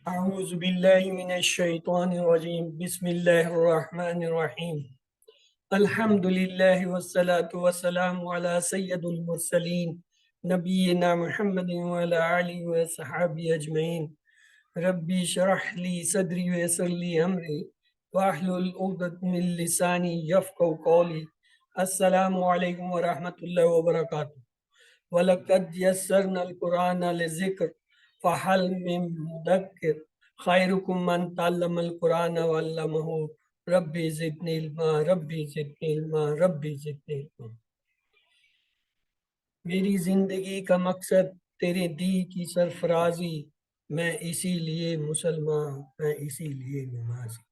اعوذ باللہ من الشیطان الرجیم بسم اللہ الرحمن الرحیم الحمد للہ والصلاة والسلام علی سید المرسلین نبینا محمد وعلی آلہ وصحابہ اجمعین ربی شرح لی صدری ویسر لی امری واحلل عقدۃ من لسانی یفقہوا قولی السلام علیکم ورحمۃ اللہ وبرکاتہ وَلَقَدْ يَسَّرْنَا الْقُرْآنَ لِلذِّكْرِ فَهَلْ مِن مُّدَّكِرٍ خَيْرُكُم مَّن تَعَلَّمَ الْقُرْآنَ وَعَلَّمَهُ رَبِّ زِدْنِی عِلْمًا رَبِّ زِدْنِی عِلْمًا رَبِّ زِدْنِی عِلْمًا۔ میری زندگی کا مقصد تیرے دی کی سرفرازی، میں اسی لیے مسلمان، میں اسی لیے نمازی۔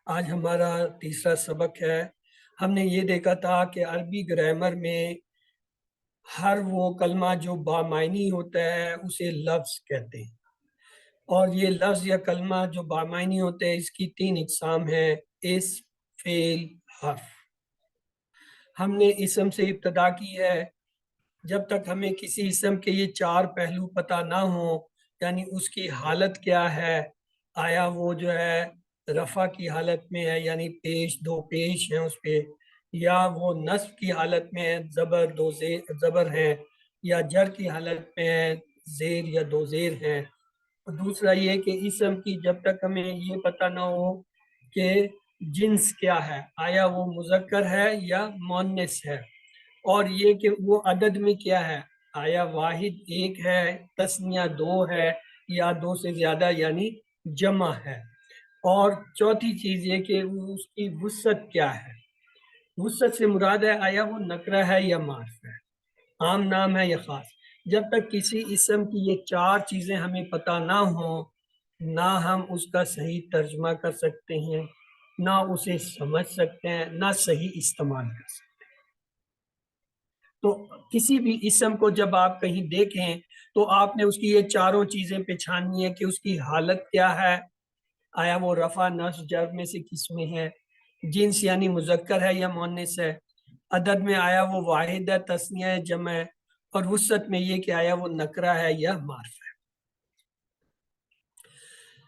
آج ہمارا تیسرا سبق ہے۔ ہم نے یہ دیکھا تھا کہ عربی گرامر میں ہر وہ کلمہ جو بامعنی ہوتا ہے اسے لفظ کہتے ہیں، اور یہ لفظ یا کلمہ جو بامعنی ہوتا ہے اس کی 3 اقسام ہیں: اسم، فعل، حرف۔ ہم نے اسم سے ابتدا کی ہے۔ جب تک ہمیں کسی اسم کے یہ 4 پہلو پتہ نہ ہوں، یعنی اس کی حالت کیا ہے، آیا وہ جو ہے رفع کی حالت میں ہے یعنی پیش 2 پیش ہیں اس پہ، یا وہ نصب کی حالت میں ہے زبر 2 زبر ہیں، یا جر کی حالت میں ہے زیر یا 2 زیر ہیں۔ اور دوسرا یہ کہ اسم کی جب تک ہمیں یہ پتہ نہ ہو کہ جنس کیا ہے، آیا وہ مذکر ہے یا مؤنث ہے، اور یہ کہ وہ عدد میں کیا ہے، آیا واحد 1 ہے، تثنیہ 2 ہے، یا 2 سے زیادہ یعنی جمع ہے۔ اور چوتھی چیز یہ کہ اس کی وسعت کیا ہے۔ وسعت سے مراد ہے آیا وہ نکرہ ہے یا معرفہ ہے، عام نام ہے یا خاص۔ جب تک کسی اسم کی یہ 4 چیزیں ہمیں پتہ نہ ہوں، نہ ہم اس کا صحیح ترجمہ کر سکتے ہیں، نہ اسے سمجھ سکتے ہیں، نہ صحیح استعمال کر سکتے ہیں۔ تو کسی بھی اسم کو جب آپ کہیں دیکھیں تو آپ نے اس کی یہ 4 چیزیں پہچاننی ہے کہ اس کی حالت کیا ہے، آیا وہ رفع نصب جر میں سے کس میں ہے، جنس یعنی مذکر ہے یا مؤنث ہے، عدد میں آیا وہ واحد ہے، تثنیہ ہے، جمع ہے، اور وسعت میں یہ کہ آیا وہ نکرہ ہے یا معرفہ ہے۔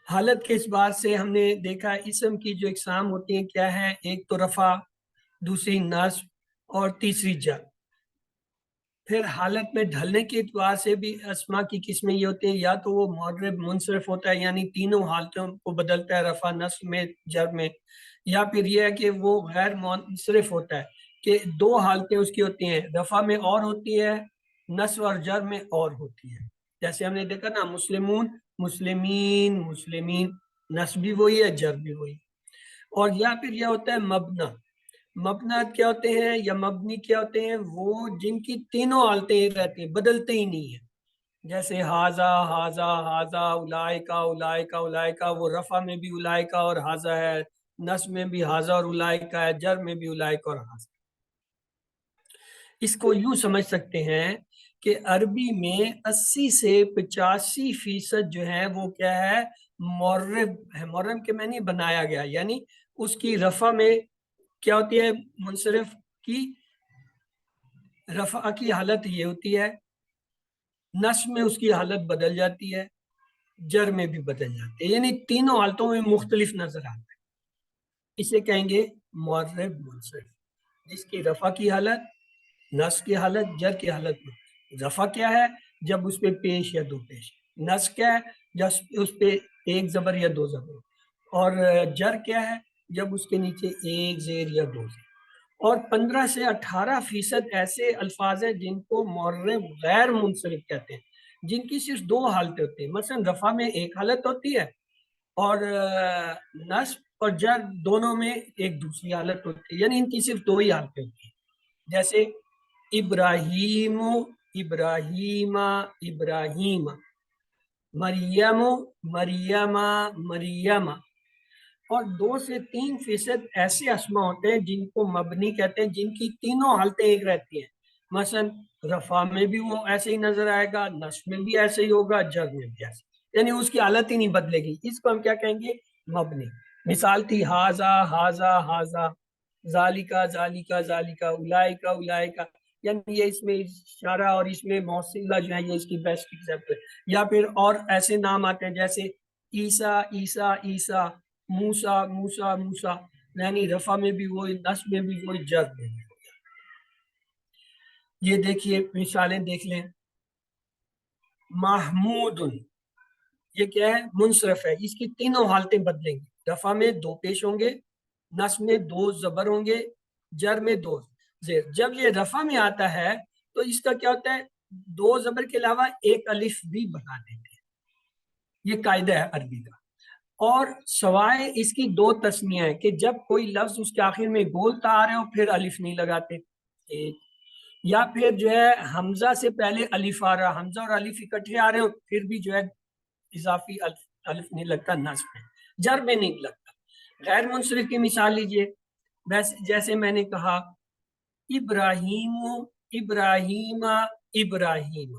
حالت کے اس بات سے ہم نے دیکھا اسم کی جو اقسام ہوتی ہیں کیا ہیں، ایک تو رفع، دوسری نصب اور تیسری جر۔ پھر حالت میں ڈھلنے کے اعتبار سے بھی اسما کی قسمیں یہ ہوتے ہیں، یا تو وہ معرب منصرف ہوتا ہے یعنی تینوں حالتوں کو بدلتا ہے رفع نصب میں جر میں، یا پھر یہ ہے کہ وہ غیر منصرف ہوتا ہے کہ 2 حالتیں اس کی ہوتی ہیں، رفع میں اور ہوتی ہے، نصب اور جر میں اور ہوتی ہے۔ جیسے ہم نے دیکھا نا مسلمون، مسلمین، مسلمین، نصب بھی وہی ہے، جر بھی وہی۔ اور یا پھر یہ ہوتا ہے مبنا۔ مبنیات کیا ہوتے ہیں یا مبنی کیا ہوتے ہیں، وہ جن کی تینوں حالتیں رہتی ہیں، بدلتے ہی نہیں ہیں۔ جیسے ہاذا، ہاذا، ہاذا، اولائکا، اولائکا، اولائکا، وہ رفع میں بھی اولائکا اور ہاذا ہے، نصب میں بھی ہاذا اور اولائکا ہے، جر میں بھی اولائکا اور ہاذا۔ اس کو یوں سمجھ سکتے ہیں کہ عربی میں 80 سے 85% جو ہے وہ کیا ہے، معرب ہے۔ معرب کے معنی بنایا گیا، یعنی اس کی رفع میں کیا ہوتی ہے، منصرف کی رفع کی حالت یہ ہوتی ہے، نصب میں اس کی حالت بدل جاتی ہے، جر میں بھی بدل جاتی ہے، یعنی تینوں حالتوں میں مختلف نظر آتا ہے۔ اسے کہیں گے معرب منصرف، جس کی رفع کی حالت، نصب کی حالت، جر کی حالت میں۔ رفع کیا ہے، جب اس پہ پیش یا 2 پیش۔ نصب کیا ہے، جب اس پہ 1 زبر یا 2 زبر۔ اور جر کیا ہے، جب اس کے نیچے 1 زیر یا 2 زیر۔ اور 15 سے 18% ایسے الفاظ ہیں جن کو معرب غیر منصرف کہتے ہیں، جن کی صرف 2 حالتیں ہوتی ہیں۔ مثلا رفع میں 1 حالت ہوتی ہے، اور نصب اور جر دونوں میں ایک دوسری حالت ہوتی ہے، یعنی ان کی صرف 2 ہی حالتیں ہوتی ہیں۔ جیسے ابراہیم، ابراہیم، ابراہیم، مریم، مریم، مریم۔ اور 2 سے 3% ایسے اسما ہوتے ہیں جن کو مبنی کہتے ہیں، جن کی تینوں حالتیں ایک رہتی ہیں۔ مثلا رفع میں بھی وہ ایسے ہی نظر آئے گا، نصب میں بھی ایسے ہی ہوگا، جر میں بھی ایسے، یعنی اس کی حالت ہی نہیں بدلے گی۔ اس کو ہم کیا کہیں گے، مبنی۔ مثال تھی ہاذا، ہاذا، ہاذا، ذالکا، ذالکا، ذالکا، اولائکا، اولائکا، یعنی یہ اس میں اشارہ اور اس میں موصلہ جو ہے یہ اس کی بیسٹ ایگزامپل۔ یا پھر اور ایسے نام آتے ہیں جیسے عیسیٰ عیسیٰ عیسیٰ، موسیٰ موسیٰ موسیٰ، یعنی رفع میں بھی وہی، نصب میں بھی وہی، جر میں بھی. یہ دیکھیے مثالیں دیکھ لیں. محمود، یہ کیا ہے؟ منصرف ہے. اس کی تینوں حالتیں بدلیں گی. رفع میں 2 پیش ہوں گے، نصب میں 2 زبر ہوں گے، جر میں 2 زیر. جب یہ رفع میں آتا ہے تو اس کا کیا ہوتا ہے؟ 2 زبر کے علاوہ 1 الف بھی بنا دیتے ہیں. یہ قاعدہ ہے عربی کا. اور سوائے اس کی 2 تسنیہ ہیں کہ جب کوئی لفظ اس کے آخر میں بولتا آ رہے ہو پھر الف نہیں لگاتے، ایک. یا پھر جو ہے حمزہ سے پہلے الف آ رہا، حمزہ اور الف اکٹھے آ رہے ہو پھر بھی جو ہے اضافی الف نہیں لگتا نصب میں، جر میں نہیں لگتا. غیر منصرف کی مثال لیجئے. جیسے میں نے کہا ابراہیم ابراہیم ابراہیم.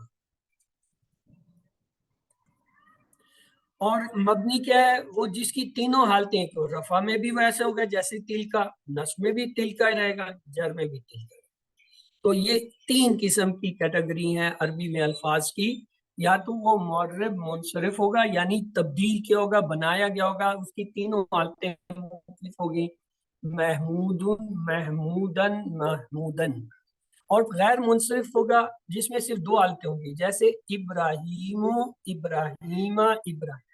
اور مبنی کیا ہے؟ وہ جس کی تینوں حالتیں، کو رفع میں بھی ویسے ہوگا جیسے تل کا، نصب میں بھی تل کا رہے گا، جر میں بھی تل کا. تو یہ 3 قسم کی کیٹیگری ہیں عربی میں الفاظ کی. یا تو وہ معرب منصرف ہوگا یعنی تبدیل کیا ہوگا، بنایا گیا ہوگا، اس کی تینوں حالتیں مختلف ہوگی، محمود محمودن محمودن. اور غیر منصرف ہوگا جس میں صرف 2 حالتیں ہوں گی، جیسے ابراہیم ابراہیم ابراہیم.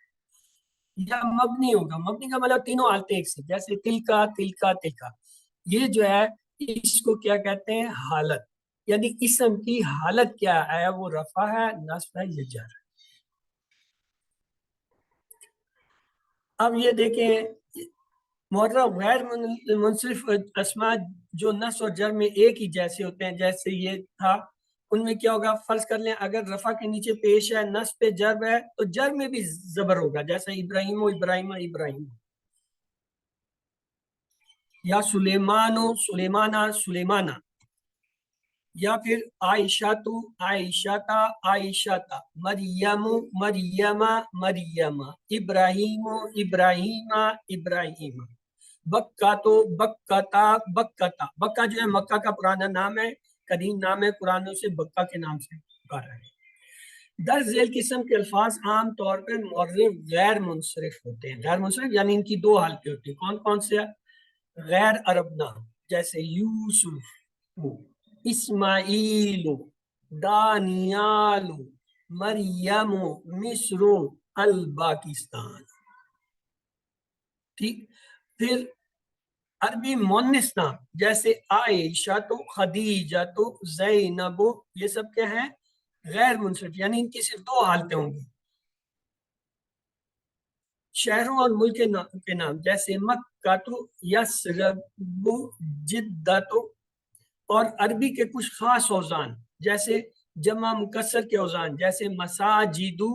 یا مبنی ہوگا، مبنی کا مطلب تینوں حالتیں ایک سے، جیسے تلکا تلکا تلکا. یہ جو ہے اس کو کیا کہتے ہیں؟ حالت. یعنی اسم کی حالت کیا ہے؟ وہ رفع ہے، نصب ہے، یہ جر. اب یہ دیکھیں معرب غیر منصرف اسماء جو نصب اور جر میں ایک ہی جیسے ہوتے ہیں، جیسے یہ تھا، ان میں کیا ہوگا؟ فرض کر لیں اگر رفع کے نیچے پیش ہے، نصب پہ جر ہے، تو جر میں بھی زبر ہوگا، جیسے ابراہیم و ابراہیم ابراہیم. یا سلیمان و سلیمانہ سلیمانہ. یا پھر عائشہ تو عائشہ عائشہ، مریم مریم مریم، ابراہیم ابراہیم ابراہیم. بکہ تو بکتا بکتا. بکہ جو ہے مکہ کا پرانا نام ہے، قدیم نام ہے، قرآن سے بکہ کے نام سے پکارا ہے. درج ذیل قسم کے الفاظ عام طور پر معرب غیر منصرف ہوتے ہیں. غیر منصرف یعنی ان کی 2 حالتیں ہوتی ہیں. کون کون سے؟ غیر عرب نام جیسے یوسف، اسماعیل، دانیال، مریم، مصر، الباکستان. ٹھیک. پھر عربی مونس نام جیسے عائشہ تو خدیجہ تو زینب، یہ سب کیا ہیں؟ غیر منصرف، یعنی ان کی صرف 2 حالتیں ہوں گی. شہروں اور ملک کے نام جیسے مکہ تو یثرب جدہ تو. اور عربی کے کچھ خاص اوزان جیسے جمع مکسر کے اوزان جیسے مساجدو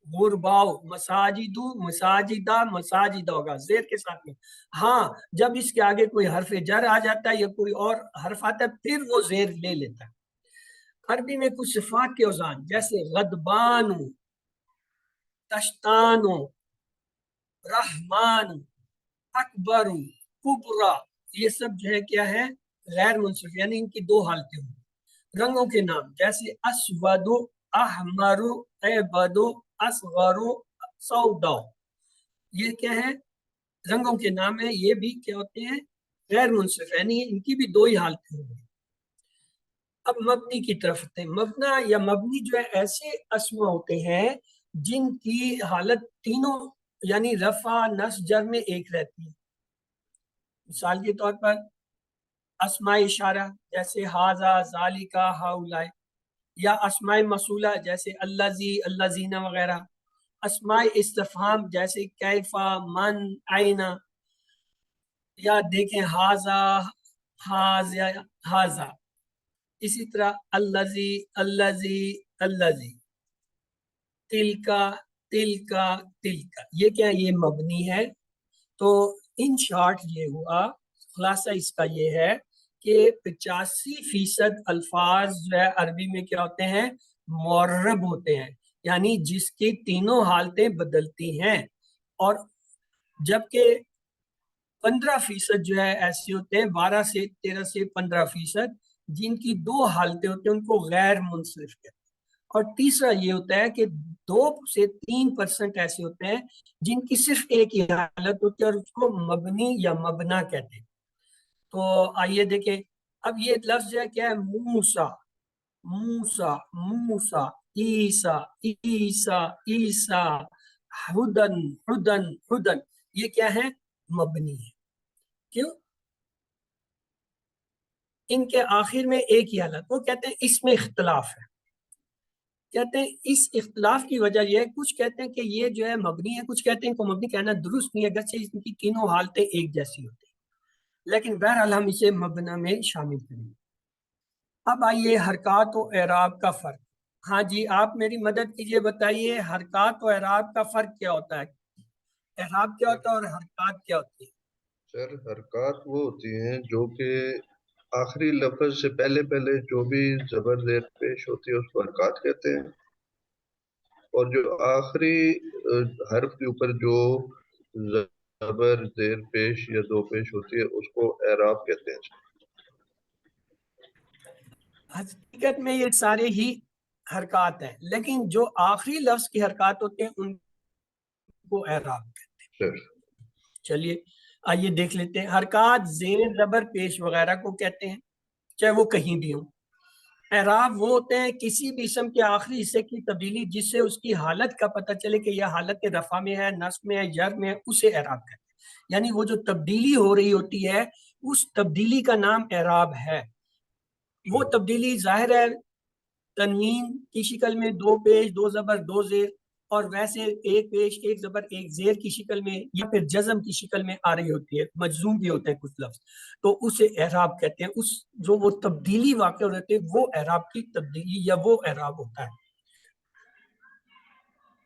غرباؤ، مساجدو مساجدہ مساجدہ ہوگا زیر کے ساتھ میں. ہاں جب اس کے آگے کوئی حرف جر آ جاتا ہے یا کوئی اور حرف آتا ہے پھر وہ زیر لے لیتا ہے. عربی میں کچھ صفات کے اوزان جیسے غضبان، تشتان، رحمان، اکبر، کبرا، یہ سب جو ہے کیا ہے؟ غیر منصرف، یعنی ان کی 2 حالتیں ہوں. رنگوں کے نام جیسے اسود، احمر، ایبد، اصغر، سودا، یہ کیا ہے؟ رنگوں کے نام ہے. یہ بھی کیا ہوتے ہیں؟ غیر منصرف، یعنی ان کی بھی 2 ہی حالتیں ہوں گی. اب مبنی کی طرف آتے ہیں. مبنا یا مبنی جو ہے ایسے اسما ہوتے ہیں جن کی حالت تینوں یعنی رفع نصب جر میں ایک رہتی ہے. مثال کے طور پر اسماء اشارہ جیسے ہاذا ذالکا ہاؤلائے، یا اسماء موصولہ جیسے الذی الذین وغیرہ. اسماء استفہام جیسے کیفا من اینا. یا دیکھیں ہاذا ہاذا ہاذا. اسی طرح الذی الذی الذی، تلکا تلکا تلکا. یہ کیا ہے؟ یہ مبنی ہے. تو ان شارٹ یہ ہوا خلاصہ اس کا یہ ہے کہ 85% الفاظ جو ہے عربی میں کیا ہوتے ہیں؟ معرب ہوتے ہیں، یعنی جس کی تینوں حالتیں بدلتی ہیں. اور جبکہ 15% جو ہے ایسے ہوتے ہیں، 12 سے 13 سے 15% جن کی 2 حالتیں ہوتی ہیں، ان کو غیر منصرف کہتے ہیں. اور تیسرا یہ ہوتا ہے کہ 2 سے 3% ایسے ہوتے ہیں جن کی صرف ایک ہی حالت ہوتی ہے اور اس کو مبنی یا مبنا کہتے ہیں. تو آئیے دیکھیں، اب یہ لفظ جو ہے کیا ہے؟ موسیٰ، موسیٰ، موسیٰ، عیسیٰ، عیسیٰ، عیسیٰ، ہدن، ہدن، ہدن، یہ کیا ہے؟ مبنی ہے. کیوں؟ ان کے آخر میں ایک ہی حالت. وہ کہتے ہیں اس میں اختلاف ہے. کہتے ہیں اس اختلاف کی وجہ یہ ہے، کچھ کہتے ہیں کہ یہ جو ہے مبنی ہے، کچھ کہتے ہیں کہ مبنی کہنا درست نہیں ہے، اگرچہ اس کی تینوں حالتیں ایک جیسی ہوتی ہیں، لیکن بہرحال ہم اسے مبنا میں شامل کریں گے. اب آئیے حرکات و اعراب کا فرق. ہاں جی، آپ میری مدد کیجئے، بتائیے حرکات و اعراب کا فرق کیا ہوتا ہے؟ اعراب کیا ہوتا ہے اور حرکات کیا ہوتی ہے؟ سر حرکات وہ ہوتی ہیں جو کہ آخری لفظ سے پہلے پہلے جو بھی زبر زیر پیش ہوتی ہے اس کو حرکات کہتے ہیں، اور جو آخری حرف کے اوپر جو زبر زیر پیش یا دو پیش ہوتی ہے اس کو اعراب کہتے ہیں. حقیقت میں یہ سارے ہی حرکات ہیں، لیکن جو آخری لفظ کی حرکات ہوتے ہیں ان کو اعراب کہتے ہیں. چلیے آئیے دیکھ لیتے ہیں. حرکات زیر زبر پیش وغیرہ کو کہتے ہیں، چاہے وہ کہیں بھی ہوں. اعراب وہ ہوتے ہیں کسی بھی اسم کے آخری حصے کی تبدیلی جس سے اس کی حالت کا پتہ چلے کہ یہ حالت رفع میں ہے، نصب میں ہے، جر میں ہے، اسے اعراب کہتے ہیں. یعنی وہ جو تبدیلی ہو رہی ہوتی ہے اس تبدیلی کا نام اعراب ہے. وہ تبدیلی ظاہر ہے تنوین کی شکل میں، 2 پیش 2 زبر 2 زیر، اور ویسے 1 پیش 1 زبر 1 زیر کی شکل میں، یا پھر جزم کی شکل میں آ رہی ہوتی ہے. مجزوم بھی ہوتے ہیں کچھ لفظ، تو اسے اعراب کہتے ہیں. اس جو وہ تبدیلی واقع ہو رہتے ہیں وہ اعراب کی تبدیلی یا وہ اعراب ہوتا ہے.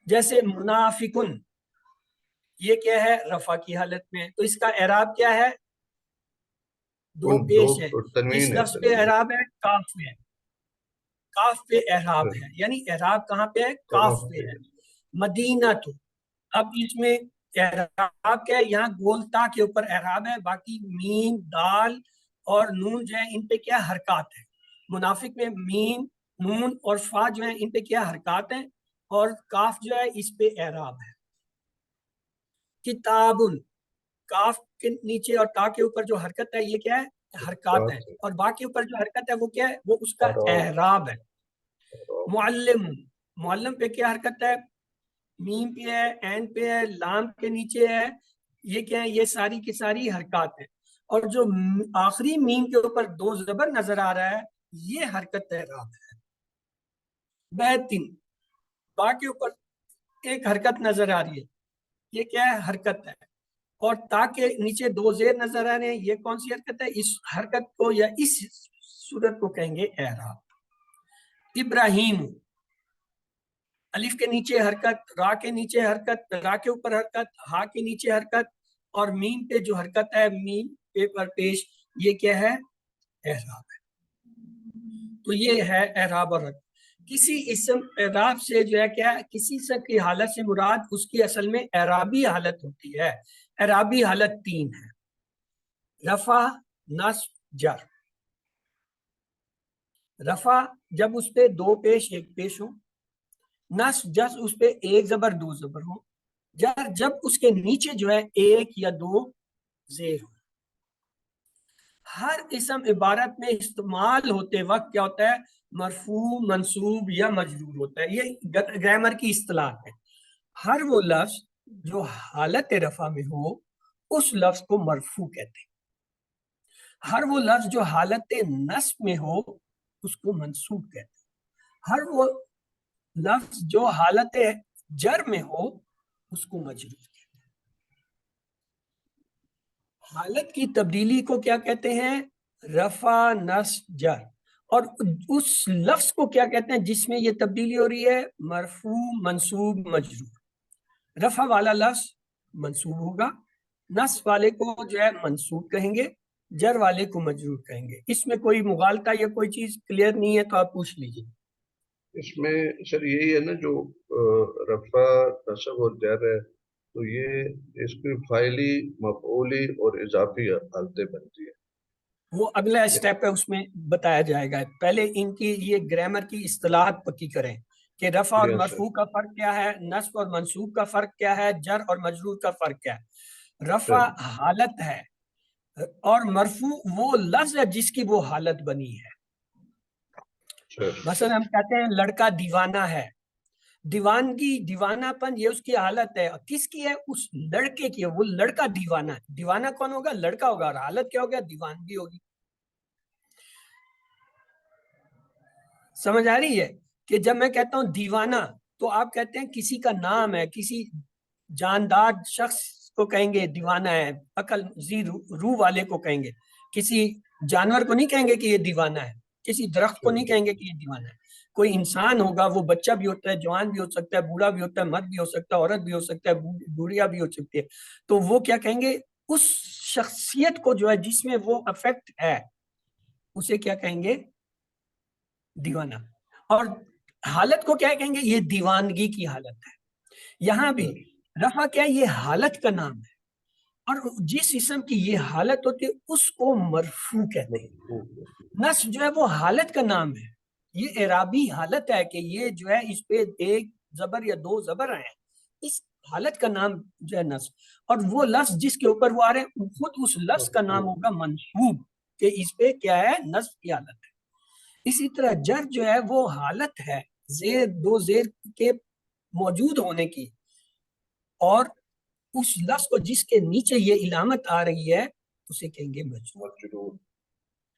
جیسے منافقن، یہ کیا ہے؟ رفع کی حالت میں، تو اس کا اعراب کیا ہے؟ 2 پیش ہے. کس تنوین ہے، لفظ پہ اعراب ہے؟ کاف میں. کاف پہ اعراب تنوین. ہے، یعنی اعراب کہاں پہ ہے؟ کاف پہ ہے. مدینہ تو، اب اس میں اعراب کیا ہے؟ یہاں گول تا کے اوپر اعراب ہے، باقی میم دال اور نون جو ہے ان پہ کیا حرکات ہے. منافق میں میم نون اور فا جو ہے ان پہ کیا حرکات ہیں، اور کاف جو ہے اس پہ اعراب ہے. کتابن، کاف کے نیچے اور تا کے اوپر جو حرکت ہے یہ کیا ہے؟ حرکات ہے، اور باقی اوپر جو حرکت ہے وہ کیا ہے؟ وہ اس کا اعراب ہے. معلم، معلم پہ کیا حرکت ہے؟ میم پہ ہے، عین پہ ہے، لام کے نیچے ہے. یہ کیا ہے؟ یہ ساری کی ساری حرکات ہیں. اور جو آخری میم کے اوپر 2 زبر نظر آ رہا ہے یہ حرکت اعراب ہے. بیتن، با کے اوپر ایک حرکت نظر آ رہی ہے، یہ کیا ہے؟ حرکت ہے. اور تا کے نیچے 2 زیر نظر آ رہے ہیں، یہ کون سی حرکت ہے؟ اس حرکت کو یا اس صورت کو کہیں گے اعراب. ابراہیم، الف کے نیچے حرکت، را کے نیچے حرکت، را کے اوپر حرکت، ہا کے نیچے حرکت، اور میم پہ جو حرکت ہے میم پہ پر پیش، یہ کیا ہے؟ اعراب ہے. تو یہ ہے اعراب اور حرکت. کسی اسم اعراب سے جو ہے کیا، کسی اسم کی حالت سے مراد اس کی اصل میں اعرابی حالت ہوتی ہے. اعرابی حالت 3 ہے: رفع، نصب، جر. رفع جب اس پہ 2 پیش 1 پیش ہو، نصب جس اس پہ 1 زبر 2 زبر ہو، جر جب اس کے نیچے جو ہے 1 یا 2 زیر ہو. ہر اسم عبارت میں استعمال ہوتے وقت کیا ہوتا ہے؟ مرفوع، منصوب یا مجرور ہوتا ہے. یہ گرامر کی اصطلاح ہے. ہر وہ لفظ جو حالت رفع میں ہو اس لفظ کو مرفوع کہتے ہیں. ہر وہ لفظ جو حالت نصب میں ہو اس کو منصوب کہتے ہیں. ہر وہ لفظ جو حالت جر میں ہو اس کو مجرور کہتے ہیں. حالت کی تبدیلی کو کیا کہتے ہیں؟ رفع، نصب، جر. اور اس لفظ کو کیا کہتے ہیں جس میں یہ تبدیلی ہو رہی ہے؟ مرفوع، منصوب، مجرور. رفع والا لفظ منصوب ہوگا، نصب والے کو جو ہے منصوب کہیں گے، جر والے کو مجرور کہیں گے. اس میں کوئی مغالطہ یا کوئی چیز کلیئر نہیں ہے تو آپ پوچھ لیجیے. اس میں سر یہی ہے نا جو رفع، نصب اور جر ہے، تو یہ اس کی فاعلی، مفعولی اور اضافی حالتیں بنتی ہیں. وہ اگلا اسٹیپ ہے، اس میں بتایا جائے گا. پہلے ان کی یہ گرامر کی اصطلاحات پکی کریں. کہ رفع اور Yes, sir. مرفوع کا فرق کیا ہے، نصب اور منصوب کا فرق کیا ہے، جر اور مجرور کا فرق کیا ہے۔ رفع Sir. حالت ہے اور مرفوع وہ لفظ ہے جس کی وہ حالت بنی ہے۔ Sir. مثلا ہم کہتے ہیں لڑکا دیوانہ ہے، دیوانگی، دیوانہ پن یہ اس کی حالت ہے، کس کی ہے؟ اس لڑکے کی ہے، وہ لڑکا دیوانہ ہے۔ دیوانہ کون ہوگا؟ لڑکا ہوگا، اور حالت کیا ہوگا؟ دیوانگی ہوگی۔ سمجھ آ رہی ہے کہ جب میں کہتا ہوں دیوانہ تو آپ کہتے ہیں کسی کا نام ہے، کسی جاندار شخص کو کہیں گے دیوانہ ہے، عقل زی روح والے کو کہیں گے، کسی جانور کو نہیں کہیں گے کہ یہ دیوانہ ہے، کسی درخت کو نہیں کہیں گے کہ یہ دیوانہ ہے۔ کوئی انسان ہوگا، وہ بچہ بھی ہوتا ہے، جوان بھی ہو سکتا ہے، بوڑھا بھی ہوتا ہے، مرد بھی ہو سکتا ہے، عورت بھی ہو سکتا ہے، بوڑھیا بھی ہو سکتی ہے، تو وہ کیا کہیں گے؟ اس شخصیت کو جو ہے جس میں وہ افیکٹ ہے اسے کیا کہیں گے؟ دیوانہ۔ اور حالت کو کیا کہیں گے؟ یہ دیوانگی کی حالت ہے۔ یہاں بھی رفع کیا ہے؟ یہ حالت کا نام ہے، اور جس اسم کی یہ حالت ہوتی ہے اس کو مرفوع کہتے ہیں۔ نصب جو ہے وہ حالت کا نام ہے، یہ اعرابی حالت ہے کہ یہ جو ہے اس پہ ایک زبر یا دو زبر آئے ہیں، اس حالت کا نام جو ہے نصب۔ اور وہ لفظ جس کے اوپر وہ آ رہے ہیں خود اس لفظ کا نام ہوگا منصوب، کہ اس پہ کیا ہے؟ نصب کی حالت ہے۔ اسی طرح جر جو ہے وہ حالت ہے زیر، دو زیر کے موجود ہونے کی، اور اس لفظ کو جس کے نیچے یہ علامت آ رہی ہے اسے کہیں گے مجرور۔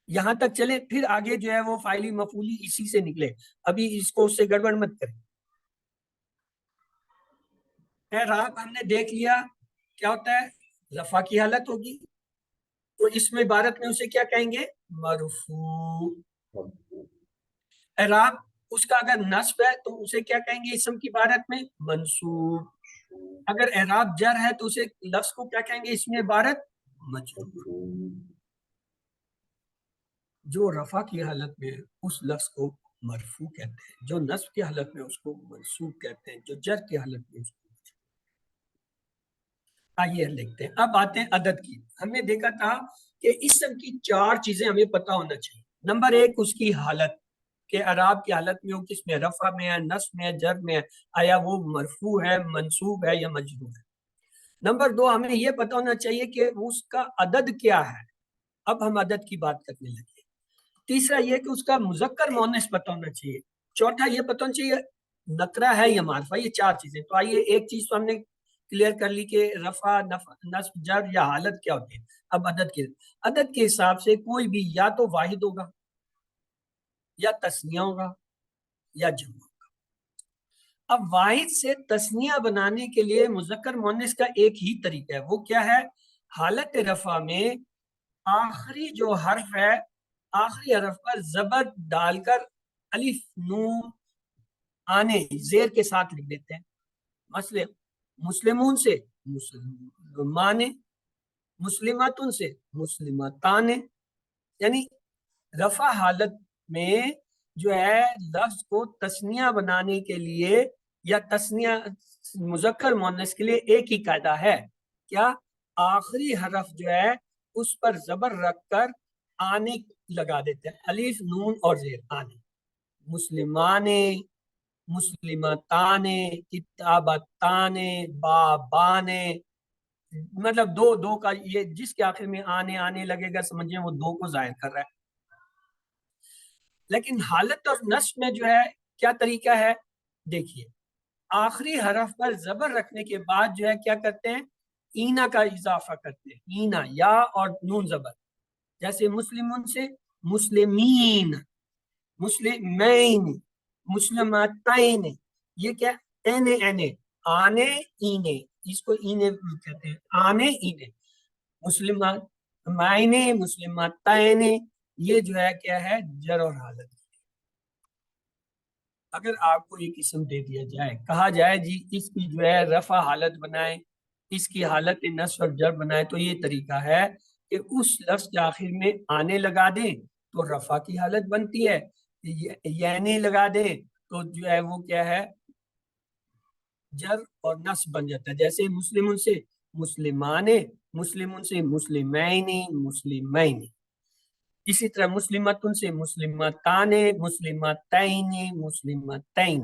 یہاں تک چلے، پھر آگے جو ہے وہ فاعلی مفعولی اسی سے نکلے، ابھی اس کو اس سے گڑبڑ مت کریں۔ اعراب ہم نے دیکھ لیا کیا ہوتا ہے، رفع کی حالت ہوگی تو اس میں عبارت میں اسے کیا کہیں گے؟ مرفوع۔ اعراب اس کا اگر نصب ہے تو اسے کیا کہیں گے اسم کی عبارت میں؟ منصوب۔ اگر اعراب جر ہے تو اسے لفظ کو کیا کہیں گے اس میں عبارت؟ مجرور۔ جو رفع کی حالت میں اس لفظ کو مرفوع کہتے ہیں، جو نصب کی حالت میں اس کو منصوب کہتے ہیں، جو جر کی حالت میں اس کو مجرور۔ آئیے دیکھتے ہیں، اب آتے ہیں عدد کی۔ ہم نے دیکھا تھا کہ اسم کی چار چیزیں ہمیں پتہ ہونا چاہیے۔ نمبر ایک، اس کی حالت، کہ اعراب کی حالت میں ہو، کس میں؟ رفع میں ہے، نصب میں ہے، جر میں ہے، آیا وہ مرفوع ہے، منصوب ہے یا مجرور ہے۔ نمبر دو، ہمیں یہ پتہ ہونا چاہیے کہ اس کا عدد کیا ہے۔ اب ہم عدد کی بات کرنے لگے۔ تیسرا یہ کہ اس کا مذکر مؤنث پتہ ہونا چاہیے۔ چوتھا یہ پتہ ہونا چاہیے نکرہ ہے یا معرفہ۔ یہ چار چیزیں۔ تو آئیے ایک چیز تو ہم نے کلیئر کر لی کہ رفع، نصب، جر یا حالت کیا ہوتی ہے۔ اب عدد کے حساب سے کوئی بھی یا تو واحد ہوگا، یا تثنیہ ہوگا، یا جمع ہوگا۔ اب واحد سے تثنیہ بنانے کے لیے مذکر مؤنث کا ایک ہی طریقہ ہے، وہ کیا ہے؟ حالت رفع میں آخری جو حرف ہے، آخری حرف پر زبر ڈال کر الف نون آنے زیر کے ساتھ لکھ دیتے ہیں۔ مثلا مسلمون سے مسلمان، مسلماتن سے مسلمتان، یعنی رفع حالت میں جو ہے لفظ کو تثنیہ بنانے کے لیے یا تثنیہ مذکر مؤنث کے لیے ایک ہی قاعدہ ہے، کیا؟ آخری حرف جو ہے اس پر زبر رکھ کر آنے لگا دیتے ہیں، الف نون اور زیر، آنے۔ مسلمان، مسلمتان، کتابتان، بابان، مطلب دو دو کا یہ جس کے آخر میں آنے لگے گا سمجھیں وہ دو کو ظاہر کر رہا ہے۔ لیکن حالت اور نصب میں جو ہے کیا طریقہ ہے؟ دیکھیے، آخری حرف پر زبر رکھنے کے بعد جو ہے کیا کرتے ہیں؟ اینا کا اضافہ کرتے ہیں، اینا، یا اور نون زبر۔ جیسے مسلمون سے مسلمین، مسلمین، مسلمتین، یہ کیا؟ اینے اینے، آنے اینے، اس کو اینے کہتے ہیں، آنے اینے۔ مسلمین، مسلمتین، یہ جو ہے کیا ہے؟ جر اور حالت۔ اگر آپ کو ایک اسم دے دیا جائے، کہا جائے جی اس کی جو ہے رفع حالت بنائیں، اس کی حالت نصب اور جر بنائیں، تو یہ طریقہ ہے کہ اس لفظ کے آخر میں آنے لگا دیں تو رفع کی حالت بنتی ہے، یعنی لگا دیں تو جو ہے وہ کیا ہے؟ جر اور نصب بن جاتا ہے۔ جیسے مسلمون سے مسلمان، مسلمون سے مسلمین، مسلمین۔ اسی طرح مسلمتن سے مسلمتان، مسلمتین، مسلمتین۔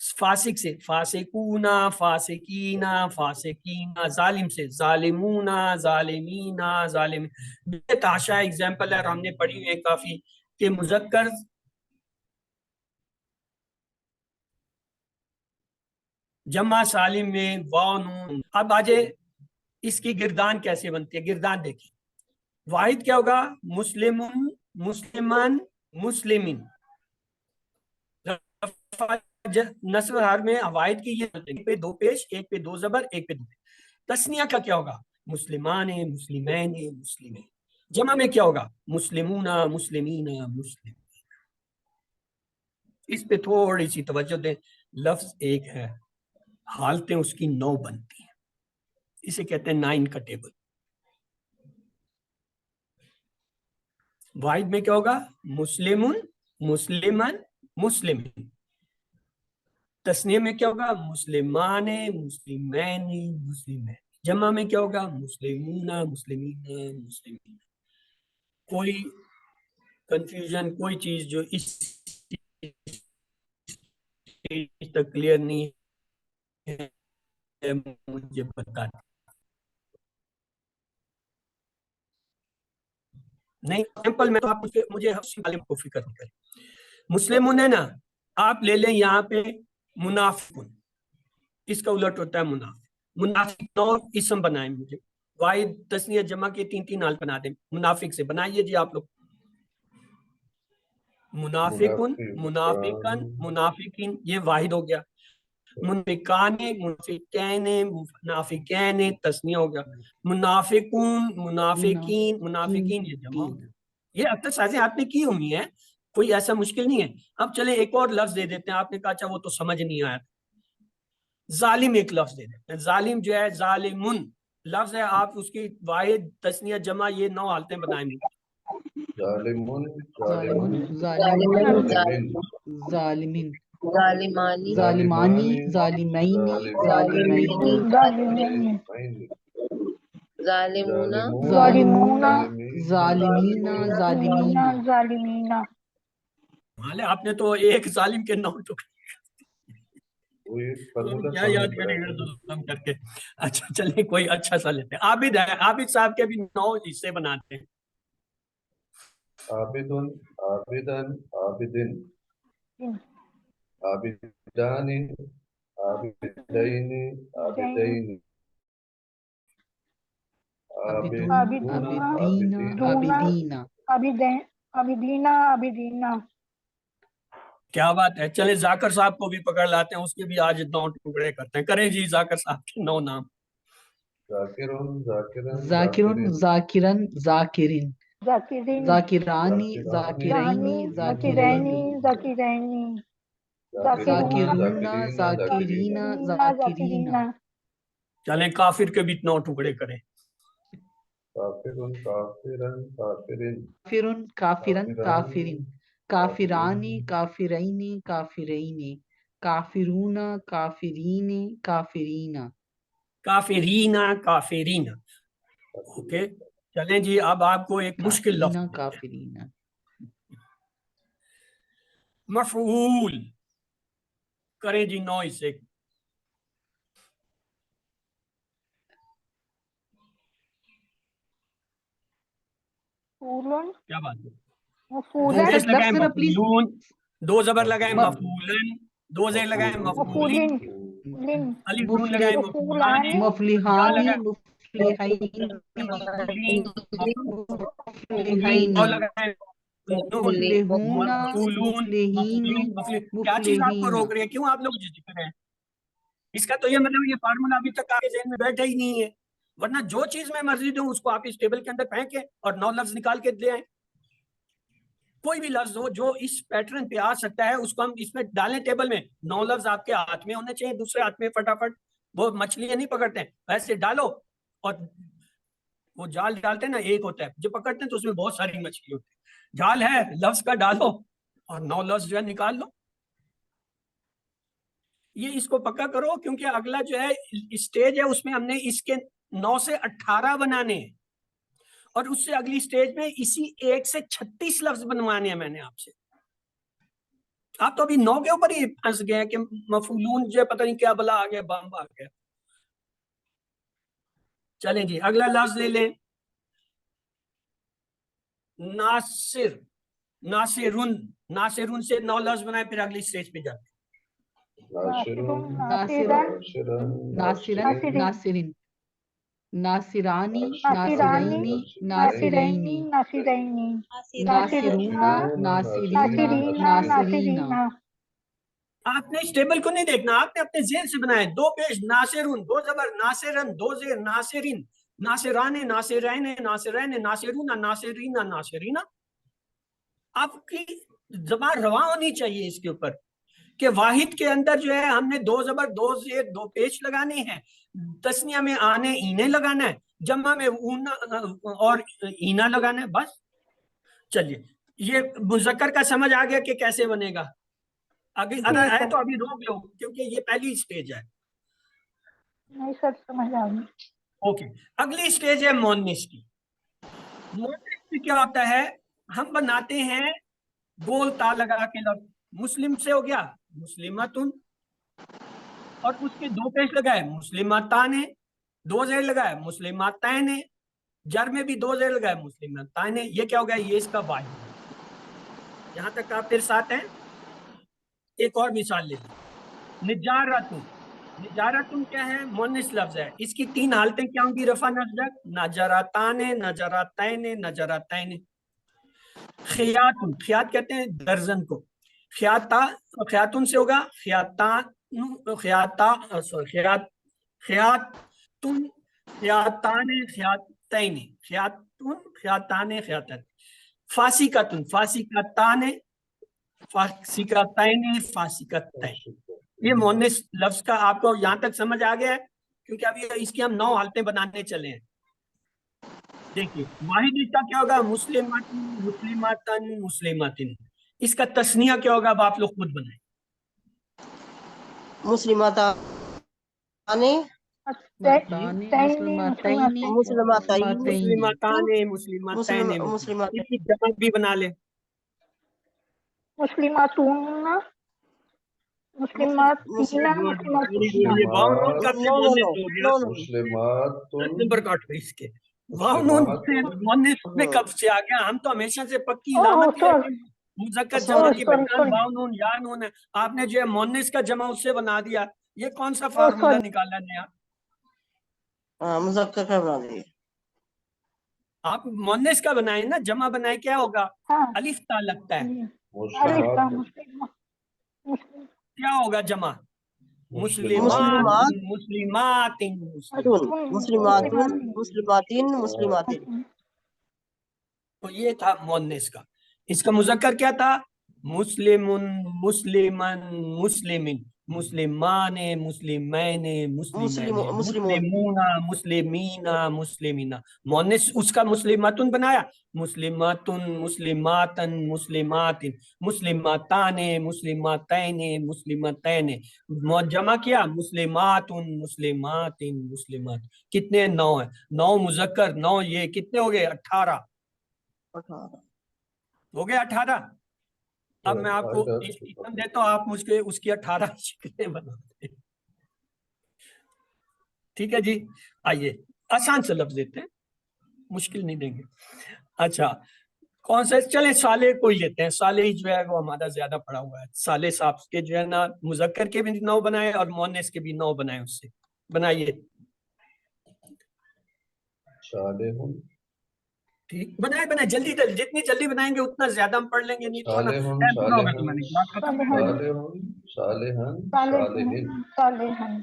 فاسق سے فاسقونا، فاسقینا، فاسقینا، ظالم سے ظالمونا، ظالمینا، ظالم. یہ تاشا ایگزامپل ہے اور ہم نے پڑھی ہوئی ہے کافی کہ مذکر جمع سالم میں واو نون. اب آجے اس کی گردان کیسے بنتی ہے. گردان دیکھیں، واحد کیا ہوگا؟ مسلم، مسلمان، مسلمین. نصب حال میں واحد کی یہ ایک پہ دو پیش، ایک پہ دو زبر، ایک پہ دو پیش. تسنیہ کا کیا ہوگا؟ مسلمان، مسلمین، مسلمین. جمع میں کیا ہوگا؟ مسلمون، مسلمین، مسلم. اس پہ تھوڑی سی توجہ دیں. لفظ ایک ہے، حالتیں اس کی 9 بنتی ہیں. اسے کہتے ہیں 9 کا ٹیبل. واحد میں کیا ہوگا؟ مسلمون، مسلمان، مسلمین. تسنیہ میں کیا ہوگا؟ مسلمان، مسلمین، مسلمین. جمع میں کیا ہوگا؟ مسلمون، مسلمین، مسلمین. کوئی کنفیوژن، کوئی چیز جو اس تک کلیئر نہیں ہے مجھے بتا دیں. نہیں سمپل میں تو آپ مجھے کو فکر نہیں کریں. مسلمون ہے نا، آپ لے لیں یہاں پہ منافقون، اس کا الٹ ہوتا ہے منافق. منافق 9 اسم بنائیں مجھے. واحد تسنیہ جمع کے 3 حال بنا دیں. منافق سے بنائیے جی آپ لوگ. منافقون، منافقن، منافقین، یہ واحد ہو گیا. منافقان، منافقین، منافقین، تسنیہ ہو گیا. منافقون، منافقین، منافقین، یہ جمع ہو گیا. یہ ایکسرسائزیں آپ نے کی ہوئی ہیں، کوئی ایسا مشکل نہیں ہے. اب چلے ایک اور لفظ دے دیتے ہیں. آپ نے کہا اچھا وہ تو سمجھ نہیں آیا. ظالم ایک لفظ دے دیتے ہیں. ظالم جو ہے ظالمن لفظ ہے، آپ اس کی واحد تسنیہ جمع یہ 9 حالتیں بنائیں گے. ظالمون، ظالمون، ظالمون، ظالمین، ظالمین، ظالمین، ظالمانی، ظالمانی، ظالمینی، ظالمینی، ظالمین، ظالمونا، ظالمونا، ظالمینا، ظالمین. ظالمینا. حالے آپ نے تو ایک ظالم کے 9 ٹکڑے وہ یہ فارمولا کیا یاد کریں گے ظلم کر کے. اچھا چلیں کوئی اچھا سا لیتے ہیں. عابد ہے، عابد صاحب کے بھی 9 حصے بناتے ہیں. عابدن، عابدن، عابدن، عابدان، عابدین، عابدین، عابدون، عابدون، عابدین، عابدین. عابدین. عبیدینا، عبیدینا. کیا بات ہے. چلیں ذاکر صاحب کو بھی پکڑ لاتے ہیں، اس کے بھی آج 9 ٹکڑے کرتے ہیں. کریں جی ذاکر صاحب کے 9 نام. ذاکرون، ذاکرن، ذاکرن، ذاکرن، ذاکرین. ذاکرین، ذاکرانی، ذاکرینی، ذاکرینی. ذاکرینی. ذاکرون، ذاکرونا، ذاکرین، ذاکرین. چلیں کافر کے بھی 9 ٹکڑے کریں. کافرن، کافرن، کافرن، کافرن، کافرن، کافرین. کافرانی، کافرینی، کافرینی. کافرون، کافرین، کافرین. کافرین، کافرین. اوکے چلیں جی اب آپ کو ایک مشکل لفظ دیتے ہیں. کافرین. مفعول کریں جی 9 حصے. مفعولن، کیا بات ہے. دو مفعولن، پیش لگائیں لفظ پلیز. مفعولون، 2 زبر لگائیں م- مفعولن، 2 زیر لگائیں مفعولین، مفعولن، الف نون لگائیں مفعولان، مفلحانی، یا مفلحین، مفعولین، مفلحین. اور لگائیں مفلحون، مفعولون، مفلحین، مفعولین. کیا چیز آپ کو روک رہی ہے؟ کیوں آپ لوگ ذکر ہیں؟ اس کا تو یہ مطلب یہ فارمولا ابھی تک آپ کے ذہن میں بیٹھا ہی نہیں ہے. ورنہ جو چیز میں مرضی دوں اس کو آپ اس ٹیبل کے اندر پھینکیں اور 9 لفظ نکال کے لے آئیں. کوئی بھی لفظ ہو جو اس پیٹرن پہ آ سکتا ہے اس کو ہم اس میں ڈالیں ٹیبل میں. 9 لفظ آپ کے ہاتھ میں ہونے چاہیے، دوسرے ہاتھ میں فٹافٹ. وہ مچھلیاں نہیں پکڑتے ہیں ویسے ڈالو اور وہ جال ڈالتے ہیں نا، ایک ہوتا ہے جو پکڑتے ہیں تو اس میں بہت ساری مچھلی ہوتی ہے. جال ہے لفظ کا ڈالو اور 9 لفظ جو ہے نکال لو. یہ اس کو پکا کرو کیونکہ اگلا جو ہے اسٹیج ہے اس میں ہم نے اس کے 9 سے 18 بنانے ہیں اور اس سے اگلی سٹیج میں اسی 1 سے 36 لفظ بنوانے ہیں میں نے آپ سے. آپ تو ابھی نو کے اوپر ہی پھنس گئے ہیں کہ مفعولون جو پتہ نہیں کیا بلا آ گیا، بم آ گیا. چلیں جی اگلا لفظ لے لیں، ناصر. ناصرن، ناصرن سے 9 لفظ بنائے، پھر اگلی سٹیج پہ جاتے ناصرون، ناصرن، ناصرن، ناصرن، ناصرین، ناصرانی، ناصرانی، ناصرینی، ناصرینی، ناصرینی، ناصرینی، ناصرونا، ناصرونا، ناصرینا، ناصرینہ، ناصرینا. ناصرینہ. آپ نے اس ٹیبل کو نہیں دیکھنا، آپ نے اپنے ذہن سے بنایا. 2 پیش، ناصرن، 2 زبر، ناصرن، 2 زیر، ناصرین، ناصرانے، ناصرین، ناصرین، ناصرون، ناصرین، ناصرینا. آپ کی زبان رواں ہونی چاہیے اس کے اوپر کہ واحد کے اندر جو ہے ہم نے 2 زبر، 2 زیر، 2 پیش لگانے ہیں. تسنیہ میں آنے اینے لگانا ہے، جمع میں اونا اور اینا لگانا ہے، بس. چلیے یہ مذکر کا سمجھ آ گیا کہ کیسے بنے گا. اگر ٹھیک ہے ہے. تو ابھی روک لو کیونکہ یہ پہلی سٹیج ہے. نہیں سر سمجھ آ گئی. اوکے اگلی سٹیج ہے مونس کی. مونس میں کیا ہوتا ہے، ہم بناتے ہیں گول تا لگا کے لفظ. مسلم سے ہو گیا مسلمتن، اور اس کے 2 پیش لگائے مسلمتان، 2 زیر لگائے مسلمتین، جر میں بھی 2 زیر لگائے مسلمتین. یہ کیا ہو گیا، یہ اس کا واحد. یہاں تک آپ پھر ساتھ ہیں. ایک اور مثال لے لیں، نجارتن. نجارتن کیا ہے، مونس لفظ ہے. اس کی 3 حالتیں کیا ہوں گی رفع نصب، نجراتان، نجراتین، نجراتین. خیاتن، خیات کہتے ہیں درزن کو. خیاتا، خیاتن سے ہوگا خیاتان، خیاتا، خیات، خیاتن، خیاتان، خیاتین، خیاتن، خیاتان، خیاتین. فاسقتن، فاسقتان، فاسقتین، فاسقتین. یہ مونس لفظ کا آپ کو یہاں تک سمجھ آ گیا ہے، کیونکہ ابھی اس کی ہم 9 حالتیں بنانے چلے ہیں. دیکھیے واحد اس کا کیا ہوگا، مسلماتن، مسلماتن، مسلماتن. اس کا تسنیہ کیا ہوگا، اب آپ لوگ خود بنائیں. مسلماتان، مسلمتین، مسلمتین، مسلماتان، مسلمتین، مسلمتین، اس کی جمع بھی بنا لیں. مسلماتون، مسلماتین، مسلماتون. یہ واو نون کا پھر مونس ہو گیا. مسلمات، 10 نمبر کاٹو اس کے. واو نون پھر مونس میں کب سے آ گیا، ہم تو ہمیشہ سے پکی علامت یہ ہے کہ مذکر جمع کی پہچان واو نون یا نون ہے. آپ نے جو ہے مونس کا جمع اس سے بنا دیا. یہ کون سا فارمولا نکالا نیا؟ مذکر کا بنا دیے. آپ مونس کا بنائیں نا، جمع بنائے کیا ہوگا، ہاں الف تا لگتا ہے. مسلمات، کیا ہوگا جمع، مسلمات، مسلمات، مسلمات، مسلماتن، مسلماتین، مسلماتین. تو یہ تھا مونس کا. اس کا مذکر کیا تھا، مسلمن، مسلمن، مسلمن، مسلمان، مسلمین، مسلمین، مسلمون. مسلمون، مسلمین، مسلمین. مونس اس کا مسلمتن بنایا، مسلمتن، مسلماتن، مسلمات، مسلماتان، مسلماتین، مسلمتین. جمع کیا مسلماتن، مسلمات، مسلمات. کتنے، 9 ہیں. 9 مذکر، 9 یہ کتنے ہو گئے، 18 ہو گئے. 18. اب میں آپ کو اسم دیتا ہوں، آپ مجھ کے اس کی 18 شکلیں بنا دیں. ٹھیک ہے جی. آئیے آسان سے لفظ دیتے ہیں، مشکل نہیں دیں گے. اچھا کون سے، چلیں صالح کو ہی لیتے ہیں. صالح جو ہے وہ ہمارا زیادہ پڑا ہوا ہے. صالح صاحب کے جو ہے نا مذکر کے بھی 9 بنائے اور مونس کے بھی 9 بنائے. اس سے بنائیے. صالح، ٹھیک بنائے بنائے جلدی جلدی، جتنی جلدی بنائیں گے اتنا زیادہ ہم پڑھ لیں گے. نہیں تو نا صالحن، ٹائم پورا ہوگا صالحن، تمہاری بات ختم نہیں ہوگی. صالحن، صالحن،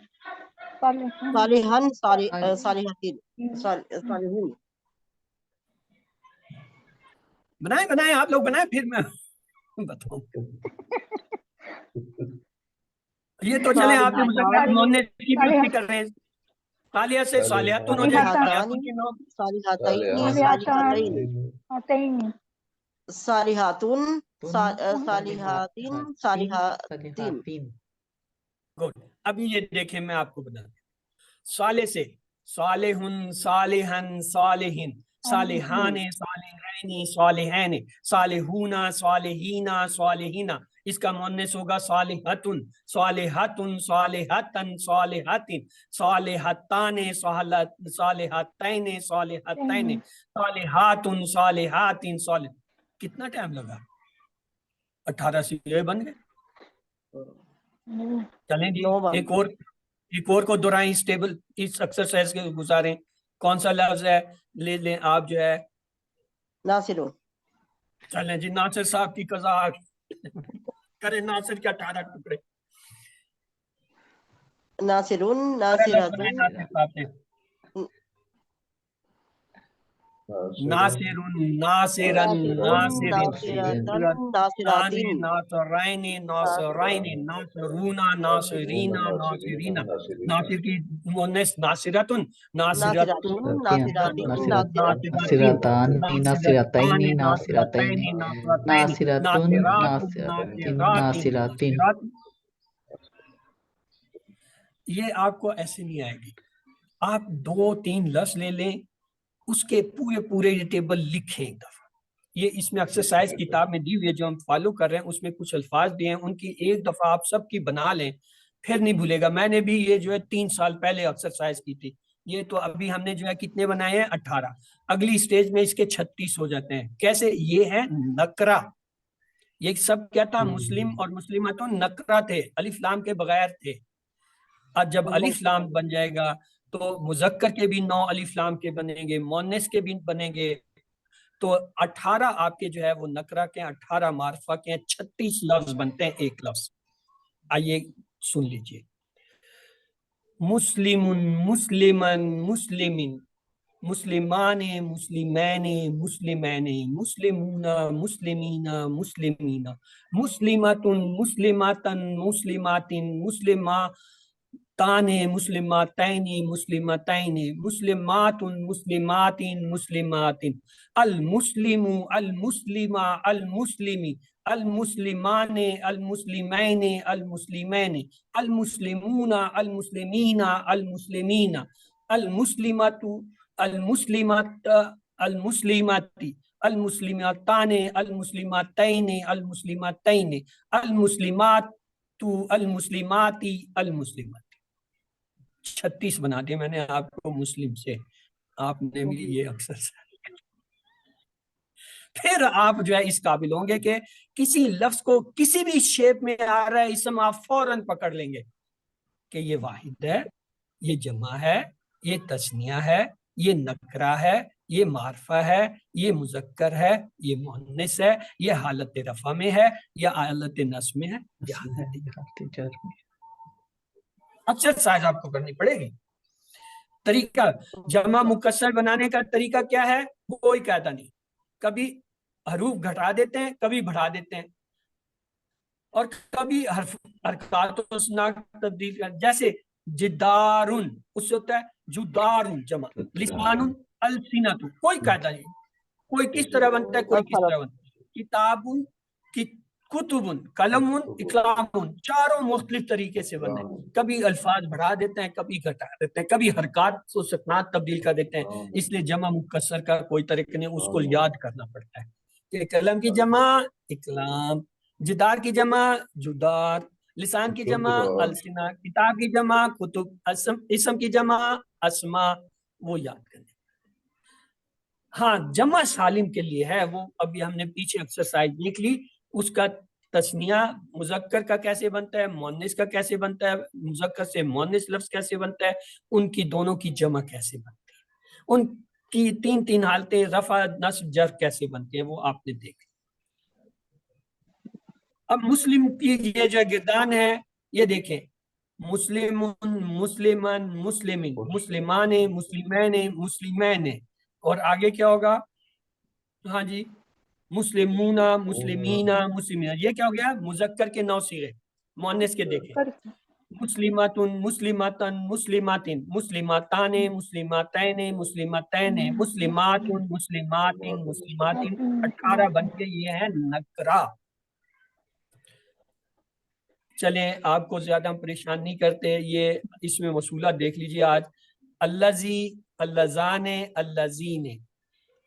صالحن، صالحن، صالحتین، صالحین. بنائیں بنائیں آپ لوگ بنائیں، پھر میں بتاؤں. یہ تو چلیں آپ نے مذکر مونس کی بھی اسی کر رہے ہیں. صالحہ سے صالحتن ہو جائے گی. صالحتن کی 9. صالحتین، صالحتین، صالحاتن، صالحاتین، صالحاتین. گڈ. ابھی یہ دیکھیں میں آپ کو بتا دوں. صالح سے صالحن، صالحن، صالحین. صالحان صالحین صالحین، صالحون صالحین صالحین، اس کا مؤنث ہوگا صالحتن صالحتن صالحتن صالحتن، صالحتان صالحتین صالحتین، صالحاتن صالحاتن صالح۔ کتنا ٹائم لگا؟ 18 سیغے بن گئے۔ چلیں جی ایک اور کو دہرائیں اس ٹیبل اس ایکسرسائز کے گزاریں۔ کون سا لفظ ہے؟ لے لیں آپ جو ہے ناصرون۔ چلیں جی ناصر صاحب کی قضا کریں، ناصر کے 18 ٹکڑے۔ ناصرون ناصراتن ناصرن ناصرن ناصرین ناصراتن ناصرین ناصرین ناصرون ناصرین ناصرین، ناصر کی مؤنث ناصرتن ناصرتن ناصرتان ناصرتین ناصرتین ناصرتن ناصراتن۔ یہ آپ کو ایسے نہیں آئے گی، آپ 2-3 لفظ لے لیں، اس کے پورے یہ ٹیبل لکھیں ایک دفعہ۔ یہ اس میں ایکسرسائز کتاب میں دی ہوئی ہے جو ہم فالو کر رہے ہیں، اس میں کچھ الفاظ دیے ہیں، ان کی ایک دفعہ آپ سب کی بنا لیں، پھر نہیں بھولے گا۔ میں نے بھی یہ جو ہے 3 سال پہلے ایکسرسائز کی تھی، یہ تو ابھی ہم نے جو ہے کتنے بنائے ہیں؟ 18۔ اگلی سٹیج میں اس کے 36 ہو جاتے ہیں۔ کیسے؟ یہ ہے نکرہ، یہ سب کیا تھا؟ مسلم اور مسلمتون نکرہ تھے، الف لام کے بغیر تھے۔ اب جب الف لام بن جائے گا تو مذکر کے بھی 9 الف لام کے بنیں گے، مؤنث کے بھی بنیں گے، تو 18 آپ کے جو ہے وہ نکرہ کے، 18 معرفہ کے، 36 لفظ بنتے ہیں ایک لفظ۔ آئیے سن لیجئے۔ مسلم مسلمن مسلمن، مسلمان مسلمین مسلمین، مسلمون مسلمین مسلمین، مسلمۃ مسلمات مسلمات، مسلماتان مسلماتین مسلمتین، مسلمات مسلمات مسلمات، المسلم المسلم المسلم، المسلمان المسلمین المسلمین، المسلمون المسلمین المسلمین، المسلمۃ المسلمات المسلمات، المسلمتان المسلمتین المسلمتین، المسلمات المسلمات المسلمات۔ 36 بنا دیا میں نے آپ کو مسلم سے، آپ نے بھی یہ اکثر پھر آپ جو ہے اس قابل ہوں گے کہ کسی لفظ کو کسی بھی شیپ میں آ رہا ہے اسم، آپ فوراً پکڑ لیں گے کہ یہ واحد ہے، یہ جمع ہے، یہ تثنیہ ہے، یہ نکرہ ہے، یہ معرفہ ہے، یہ مذکر ہے، یہ مؤنث ہے، یہ حالت رفع میں ہے، یا حالت نصب میں ہے، یا حالت جر میں۔ اکثر سائز آپ کو کرنی پڑے گی۔ طریقہ جمع مکسر بنانے کا طریقہ کیا ہے؟ کوئی قاعدہ نہیں، کبھی حروف گھٹا دیتے ہیں، کبھی بڑھا دیتے ہیں، اور کبھی حرکات و اسناد تبدیل کر، جیسے جدارن اس سے ہوتا ہے جدارن جمع، لسانن السنۃ، کوئی قاعدہ نہیں، کوئی کس طرح بنتا ہے، کوئی کس طرح بنتا ہے۔ کتابن کتبن، قلمن اقلامن، چاروں مختلف طریقے سے بنتے ہیں، کبھی الفاظ بڑھا دیتے ہیں، کبھی گھٹا دیتے ہیں، کبھی حرکات و سکنات تبدیل کر دیتے ہیں، اس لیے جمع مکسر کا کوئی طریقہ نہیں، اس کو یاد کرنا پڑتا ہے کہ قلم کی جمع اقلام، جدار کی جمع جدار، لسان کی جمع السنہ، کتاب کی جمع کتب، اسم کی جمع اسما، وہ یاد کرنے۔ ہاں جمع سالم کے لیے ہے، وہ ابھی ہم نے پیچھے ایکسرسائز دیکھ لی، اس کا تثنیہ مذکر کا کیسے بنتا ہے، مؤنث کا کیسے بنتا ہے، مذکر سے مؤنث لفظ کیسے بنتا ہے، ان کی دونوں کی جمع کیسے بنتی ہے، ان کی 3 حالتیں رفع نصب جر کیسے بنتے ہیں، وہ آپ نے دیکھ لی۔ اب مسلم کی یہ جو گردان ہے، یہ دیکھیں، مسلم مسلمن مسلمین، مسلمان مسلمین مسلمین، اور آگے کیا ہوگا؟ ہاں جی، مسلمون مسلمین مسلمین، یہ کیا ہو گیا؟ مذکر کے 9 صیغے، مؤنث کے دیکھیں، مسلمات مسلماتن مسلمات، مسلماتان مسلماتین مسلمتین، مسلمات مسلمات مسلمات، 18 بن کے یہ ہے نکرہ۔ چلیں آپ کو زیادہ پریشان نہیں کرتے، یہ اس میں موصولہ دیکھ لیجیے آج، اللذی، اللذان، اللذین،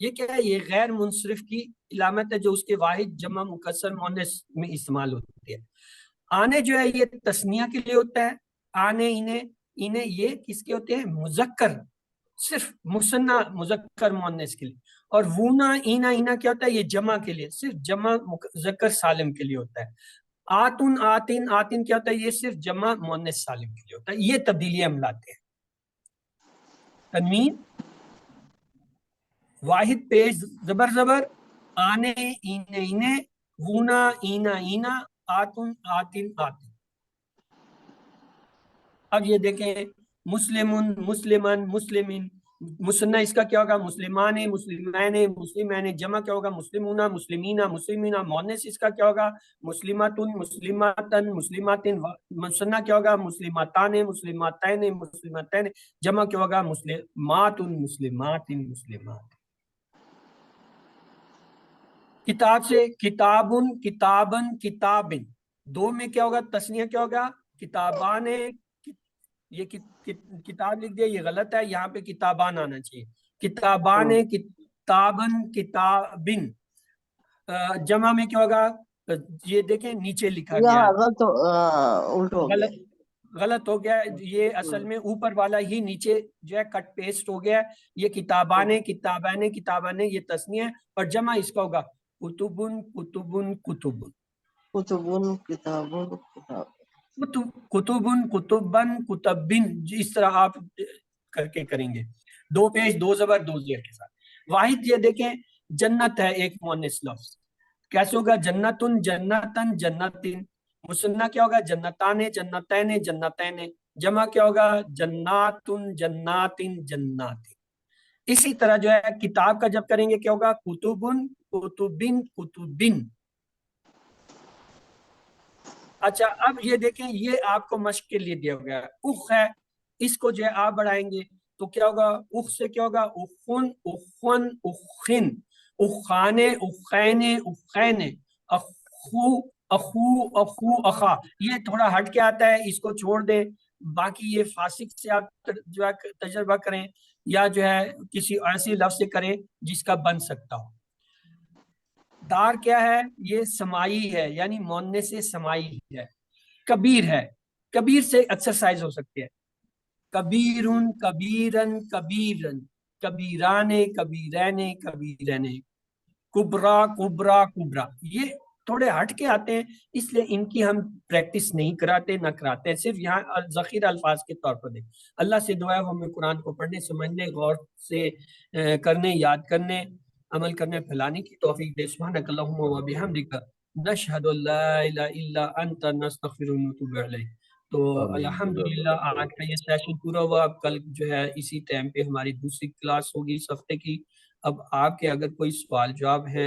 یہ کیا ہے؟ یہ غیر منصرف کی علامت ہے جو اس کے واحد جمع مکسر مؤنث میں استعمال ہوتی ہے. آنے جو ہے یہ تسنیہ کے لیے ہوتا ہے. آنے انہیں یہ کس کے ہوتے ہیں؟ مذکر، صرف مثنیٰ مذکر مؤنث کے لیے. اور وونا اینا کیا ہوتا ہے؟ یہ جمع کے لیے، صرف جمع مذکر سالم کے لیے ہوتا ہے. آتن کیا ہوتا ہے؟ یہ صرف جمع مؤنث سالم کے لیے ہوتا ہے. یہ تبدیلی ہم لاتے ہیں. تنوین، واحد پیش زبر، آنے اینے، وونا اینا، آتن آتن. اب یہ دیکھیں مسلمن، مسلمین، مثنیٰ اس کا کیا ہوگا؟ مسلمان، مسلمین. جمع کیا ہوگا؟ مسلمون، مسلمینہ. مؤنث اس کا کیا ہوگا؟ مسلماتن، مسلماتن. مثنیٰ کیا ہوگا؟ مسلماتان، مسلماتین. جمع کیا ہوگا؟ مسلماتن، مسلمات. کتاب سے کتابن. دو میں کیا ہوگا؟ تسنیہ کیا ہوگا؟ کتابان. یہ کتاب لکھ دیا، یہ غلط ہے، یہاں پہ کتابان آنا چاہیے. کتابان، کتابن. جمع میں کیا ہوگا؟ یہ دیکھیں نیچے لکھا گیا ہے، غلط ہو گیا. یہ اصل میں اوپر والا ہی نیچے جو ہے کٹ پیسٹ ہو گیا. یہ کتابان، یہ تسنیہ ہے، اور جمع اس کا ہوگا کتبن. کتبن، کتبن. اس طرح آپ کر کے کریں گے. دو پیش، دو زبر، دو زیر کے ساتھ. واحد یہ دیکھیں جنت ہے ایک مؤنث لفظ، کیسے ہوگا؟ جنتن، جنتن، جنتن. مثنیٰ کیا ہوگا؟ جنتان، جنتین. جمع کیا ہوگا؟ جناتن، جناتن، جناتن. اسی طرح جو ہے کتاب کا جب کریں گے کیا ہوگا؟ کتبن، کتبن، کتبن. اچھا اب یہ دیکھیں، یہ آپ کو مشق کے لیے دیا گیا ہے. اخ ہے، اس کو جو ہے آپ بڑھائیں گے تو کیا ہوگا؟ اخ سے کیا ہوگا؟ اخن، اخن، اخن. اخانے، اخینے، اخین. اخو، اخو، اخو، اخا. یہ تھوڑا ہٹ کے آتا ہے، اس کو چھوڑ دیں. باقی یہ فاسق سے آپ جو ہے تجربہ کریں، یا جو ہے کسی ایسی لفظ سے کریں جس کا بن سکتا ہو. دار کیا ہے؟ یہ سمائی ہے، یعنی مؤنث سمائی ہے. کبیر ہے، کبیر سے ایکسرسائز ہو سکتی ہے. کبیرن، کبیرن، کبیرن. کبیران، کبیرین، کبیرین. کبرا، کبرا، کبرا. یہ تھوڑے ہٹ کے آتے ہیں، اس لیے ان کی ہم پریکٹس نہیں کراتے، نہ کراتے ہیں، صرف یہاں ذخیرہ الفاظ کے طور پر دیں. اللہ سے دعا ہے وہ ہمیں قرآن کو پڑھنے، سمجھنے، غور سے کرنے، یاد کرنے، عمل کرنے، پھیلانے کی توفیق دے. سبحانک اللہم و بحمدک نشہد ان لا الہ الا انت نستغفرک و نتوب الیک. تو الحمدللہ آج کا یہ سیشن پورا ہوا. اب کل جو ہے اسی ٹائم پہ ہماری دوسری کلاس ہوگی اس ہفتے کی. اب آپ کے اگر کوئی سوال جواب ہیں